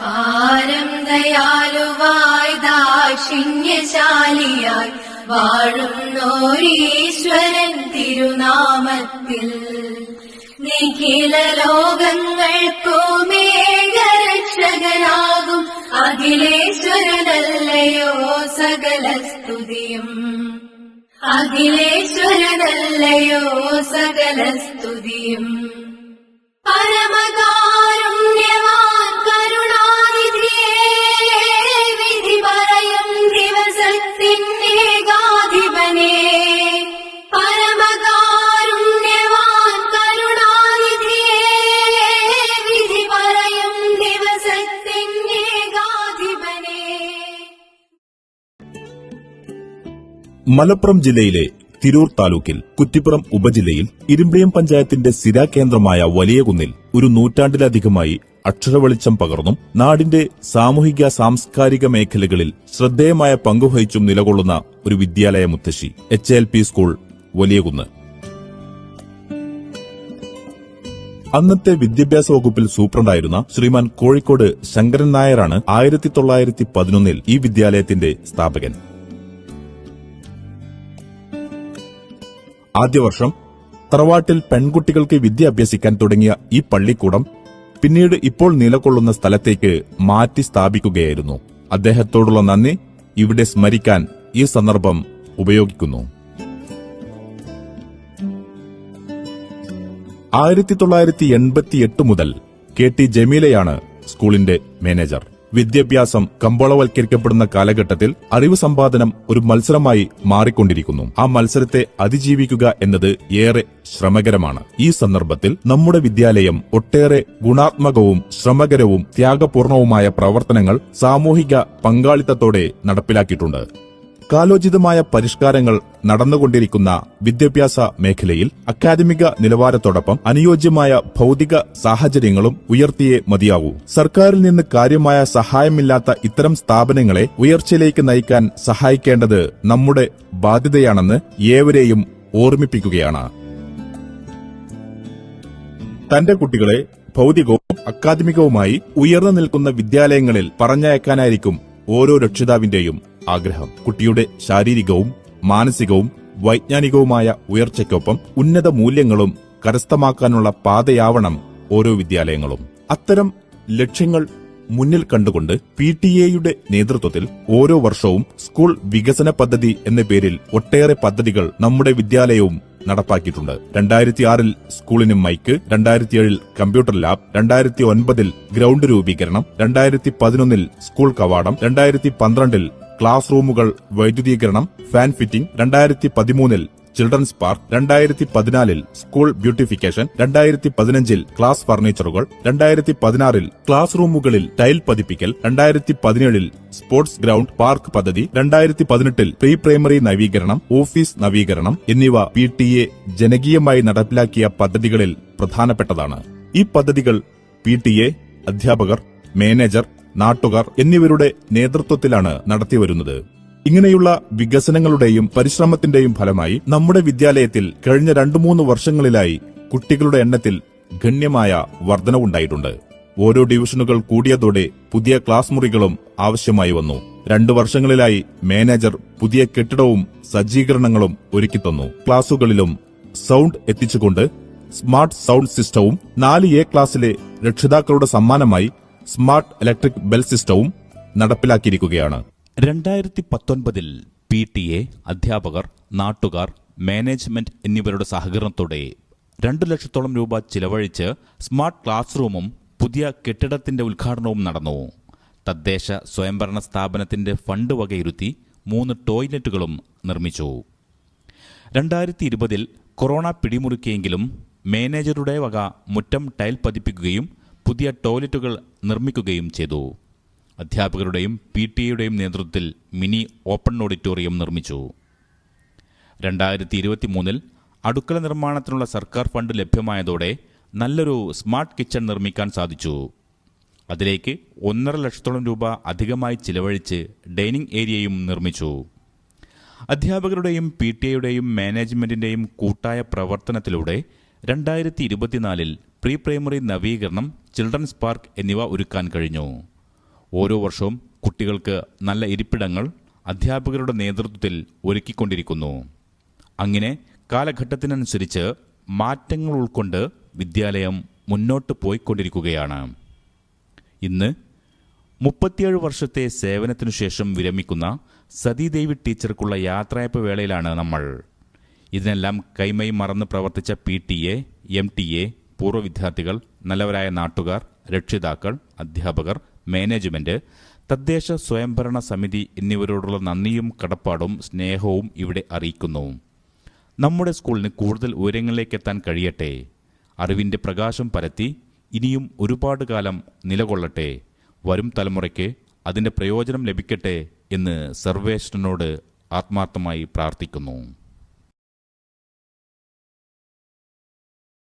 പാരം ദയാലുവായി ദാക്ഷിണ്യശാലിയായി വാഴുന്നോരീശ്വരൻ തിരുനാമത്തിൽ നിഖില ലോകങ്ങൾക്കുമേകരക്ഷകനാകും അഖിലേശ്വരനല്ലയോ സകല സ്തുതിയും. അഖിലേശ്വരനല്ലയോ സകല സ്തുതിയും. പരമകാരുണ്യവാൻ കരുണാനിധിയേ, വിധി പറയും ദിവസത്തിന്നേകാധിപനേ. പരമകാരുണ്യവാൻ കരുണാനിധിയേ, വിധി പറയും ദിവസത്തിന്നേകാധിപനേ. മലപ്പുറം ജില്ലയിലെ തിരൂർ താലൂക്കിൽ കുറ്റിപ്പുറം ഉപജില്ലയിൽ ഇരുമ്പിളിയം പഞ്ചായത്തിന്റെ സ്ഥിരാകേന്ദ്രമായ വലിയകുന്നിൽ ഒരു നൂറ്റാണ്ടിലധികമായി അക്ഷരവെളിച്ചം പകർന്നും നാടിന്റെ സാമൂഹിക സാംസ്കാരിക മേഖലകളിൽ ശ്രദ്ധേയമായ പങ്കുവഹിച്ചും നിലകൊള്ളുന്ന ഒരു വിദ്യാലയ മുത്തശ്ശി HLP സ്കൂൾ വലിയകുന്ന്. അന്നത്തെ വിദ്യാഭ്യാസ വകുപ്പിൽ സൂപ്രണ്ടായിരുന്ന ശ്രീമാൻ കോഴിക്കോട് ശങ്കരൻ നായരാണ് 1911 ഈ വിദ്യാലയത്തിന്റെ സ്ഥാപകൻ. ആദ്യ വർഷം തറവാട്ടിൽ പെൺകുട്ടികൾക്ക് വിദ്യ അഭ്യസിക്കാൻ തുടങ്ങിയ ഈ പള്ളിക്കൂടം പിന്നീട് ഇപ്പോൾ നിലകൊള്ളുന്ന സ്ഥലത്തേക്ക് മാറ്റി സ്ഥാപിക്കുകയായിരുന്നു. അദ്ദേഹത്തോടുള്ള നന്ദി ഇവിടെ സ്മരിക്കാൻ ഈ സന്ദർഭം ഉപയോഗിക്കുന്നു. 1988 മുതൽ KT ജമീലയാണ് സ്കൂളിന്റെ മാനേജർ. വിദ്യാഭ്യാസം കമ്പോളവൽക്കരിക്കപ്പെടുന്ന കാലഘട്ടത്തിൽ അറിവ് സമ്പാദനം ഒരു മത്സരമായി മാറിക്കൊണ്ടിരിക്കുന്നു. ആ മത്സരത്തെ അതിജീവിക്കുക എന്നത് ഏറെ ശ്രമകരമാണ്. ഈ സന്ദർഭത്തിൽ നമ്മുടെ വിദ്യാലയം ഒട്ടേറെ ഗുണാത്മകവും ശ്രമകരവും ത്യാഗപൂർണവുമായ പ്രവർത്തനങ്ങൾ സാമൂഹിക പങ്കാളിത്തത്തോടെ നടപ്പിലാക്കിയിട്ടുണ്ട്. കാലോചിതമായ പരിഷ്കാരങ്ങൾ നടന്നുകൊണ്ടിരിക്കുന്ന വിദ്യാഭ്യാസ മേഖലയിൽ അക്കാദമിക നിലവാരത്തോടൊപ്പം അനുയോജ്യമായ ഭൌതിക സാഹചര്യങ്ങളും ഉയർത്തിയേ മതിയാകൂ. സർക്കാരിൽ നിന്ന് കാര്യമായ സഹായമില്ലാത്ത ഇത്തരം സ്ഥാപനങ്ങളെ ഉയർച്ചയിലേക്ക് നയിക്കാൻ സഹായിക്കേണ്ടത് നമ്മുടെ ബാധ്യതയാണെന്ന് ഏവരെയും ഓർമ്മിപ്പിക്കുകയാണ്. തന്റെ കുട്ടികളെ ഭൌതികവും അക്കാദമികവുമായി ഉയർന്നു നിൽക്കുന്ന വിദ്യാലയങ്ങളിൽ പറഞ്ഞയക്കാനായിരിക്കും ഓരോ രക്ഷിതാവിന്റെയും ആഗ്രഹം. കുട്ടിയുടെ ശാരീരികവും മാനസികവും വൈജ്ഞാനികവുമായ ഉയർച്ചയ്ക്കൊപ്പം ഉന്നത മൂല്യങ്ങളും കരസ്ഥമാക്കാനുള്ള പാതയാവണം ഓരോ വിദ്യാലയങ്ങളും. അത്തരം ലക്ഷ്യങ്ങൾ മുന്നിൽ കണ്ടുകൊണ്ട് PTA നേതൃത്വത്തിൽ ഓരോ വർഷവും സ്കൂൾ വികസന പദ്ധതി എന്ന പേരിൽ ഒട്ടേറെ പദ്ധതികൾ നമ്മുടെ വിദ്യാലയവും നടപ്പാക്കിയിട്ടുണ്ട്. 2006 സ്കൂളിന് മൈക്ക്, 2007 കമ്പ്യൂട്ടർ ലാബ്, 2009 ഗ്രൌണ്ട് രൂപീകരണം, 2011 സ്കൂൾ കവാടം, 2012 ക്ലാസ് റൂമുകൾ വൈദ്യുതീകരണം, fan fitting, 2013 children's park, 2014 school beautification, 2015 class ഫർണിച്ചറുകൾ, 2016 ക്ലാസ് റൂമുകളിൽ ടൈൽ പതിപ്പിക്കൽ, 2017 സ്പോർട്സ് ഗ്രൌണ്ട് പാർക്ക് പദ്ധതി, 2018 പ്രീ പ്രൈമറി നവീകരണം, ഓഫീസ് നവീകരണം എന്നിവ PTA ജനകീയമായി നടപ്പിലാക്കിയ പദ്ധതികളിൽ പ്രധാനപ്പെട്ടതാണ്. ഈ പദ്ധതികൾ PTA, അധ്യാപകർ, മാനേജർ, നാട്ടുകാർ എന്നിവരുടെ നേതൃത്വത്തിലാണ് നടത്തിവരുന്നത്. ഇങ്ങനെയുള്ള വികസനങ്ങളുടെയും പരിശ്രമത്തിന്റെയും ഫലമായി നമ്മുടെ വിദ്യാലയത്തിൽ കഴിഞ്ഞ 2-3 വർഷങ്ങളിലായി കുട്ടികളുടെ എണ്ണത്തിൽ ഗണ്യമായ വർധനവുണ്ടായിട്ടുണ്ട്. ഓരോ ഡിവിഷനുകൾ കൂടിയതോടെ പുതിയ ക്ലാസ് മുറികളും ആവശ്യമായി വന്നു. 2 വർഷങ്ങളിലായി മാനേജർ പുതിയ കെട്ടിടവും സജ്ജീകരണങ്ങളും ഒരുക്കിത്തന്നു. ക്ലാസുകളിലും സൗണ്ട് എത്തിച്ചുകൊണ്ട് സ്മാർട്ട് സൗണ്ട് സിസ്റ്റവും 4A ക്ലാസ്സിലെ രക്ഷിതാക്കളുടെ സമ്മാനമായി സ്മാർട്ട് ഇലക്ട്രിക് ബെൽ സിസ്റ്റവും നടപ്പിലാക്കിയിരിക്കുകയാണ്. 2019 PTA, അധ്യാപകർ, നാട്ടുകാർ, മാനേജ്മെന്റ് എന്നിവരുടെ സഹകരണത്തോടെ 2 ലക്ഷത്തോളം രൂപ ചിലവഴിച്ച് സ്മാർട്ട് ക്ലാസ് റൂമും പുതിയ കെട്ടിടത്തിന്റെ ഉദ്ഘാടനവും നടന്നു. തദ്ദേശ സ്വയംഭരണ സ്ഥാപനത്തിന്റെ ഫണ്ട് വകയിരുത്തി 3 ടോയ്ലറ്റുകളും നിർമ്മിച്ചു. 2020 കൊറോണ പിടിമുറുക്കിയെങ്കിലും മാനേജറുടെ വക മുറ്റം ടൈൽ പതിപ്പിക്കുകയും പുതിയ ടോയ്ലറ്റുകൾ നിർമ്മിക്കുകയും ചെയ്തു. അധ്യാപകരുടെയും PTA നേതൃത്വത്തിൽ മിനി ഓപ്പൺ ഓഡിറ്റോറിയം നിർമ്മിച്ചു. 2023 അടുക്കള നിർമ്മാണത്തിനുള്ള സർക്കാർ ഫണ്ട് ലഭ്യമായതോടെ നല്ലൊരു സ്മാർട്ട് കിച്ചൺ നിർമ്മിക്കാൻ സാധിച്ചു. അതിലേക്ക് 1.5 ലക്ഷത്തോളം രൂപ അധികമായി ചിലവഴിച്ച് ഡൈനിങ് ഏരിയയും നിർമ്മിച്ചു. അധ്യാപകരുടെയും PTA മാനേജ്മെന്റിന്റെയും കൂട്ടായ പ്രവർത്തനത്തിലൂടെ 2024 പ്രീ പ്രൈമറി നവീകരണം, ചിൽഡ്രൻസ് പാർക്ക് എന്നിവ ഒരുക്കാൻ കഴിഞ്ഞു. ഓരോ വർഷവും കുട്ടികൾക്ക് നല്ല ഇരിപ്പിടങ്ങൾ അധ്യാപകരുടെ നേതൃത്വത്തിൽ ഒരുക്കിക്കൊണ്ടിരിക്കുന്നു. അങ്ങനെ കാലഘട്ടത്തിനനുസരിച്ച് മാറ്റങ്ങൾ ഉൾക്കൊണ്ട് വിദ്യാലയം മുന്നോട്ട് പോയിക്കൊണ്ടിരിക്കുകയാണ്. ഇന്ന് 37 വർഷത്തെ സേവനത്തിനു ശേഷം വിരമിക്കുന്ന സതീദേവി ടീച്ചർക്കുള്ള യാത്രയപ്പ് വേളയിലാണ് നമ്മൾ. ഇതിനെല്ലാം കൈമൈ മറന്ന് പ്രവർത്തിച്ച PTA, MTA, പൂർവ്വ വിദ്യാർത്ഥികൾ, നല്ലവരായ നാട്ടുകാർ, രക്ഷിതാക്കൾ, അധ്യാപകർ, മാനേജ്മെന്റ്, തദ്ദേശ സ്വയംഭരണ സമിതി എന്നിവരോടുള്ള നന്ദിയും കടപ്പാടും സ്നേഹവും ഇവിടെ അറിയിക്കുന്നു. നമ്മുടെ സ്കൂളിന് കൂടുതൽ ഉയരങ്ങളിലേക്കെത്താൻ കഴിയട്ടെ. അറിവിൻ്റെ പ്രകാശം പരത്തി ഇനിയും ഒരുപാട് കാലം നിലകൊള്ളട്ടെ. വരും തലമുറയ്ക്ക് അതിൻ്റെ പ്രയോജനം ലഭിക്കട്ടെ എന്ന് സർവേശ്വരനോട് ആത്മാർത്ഥമായി പ്രാർത്ഥിക്കുന്നു.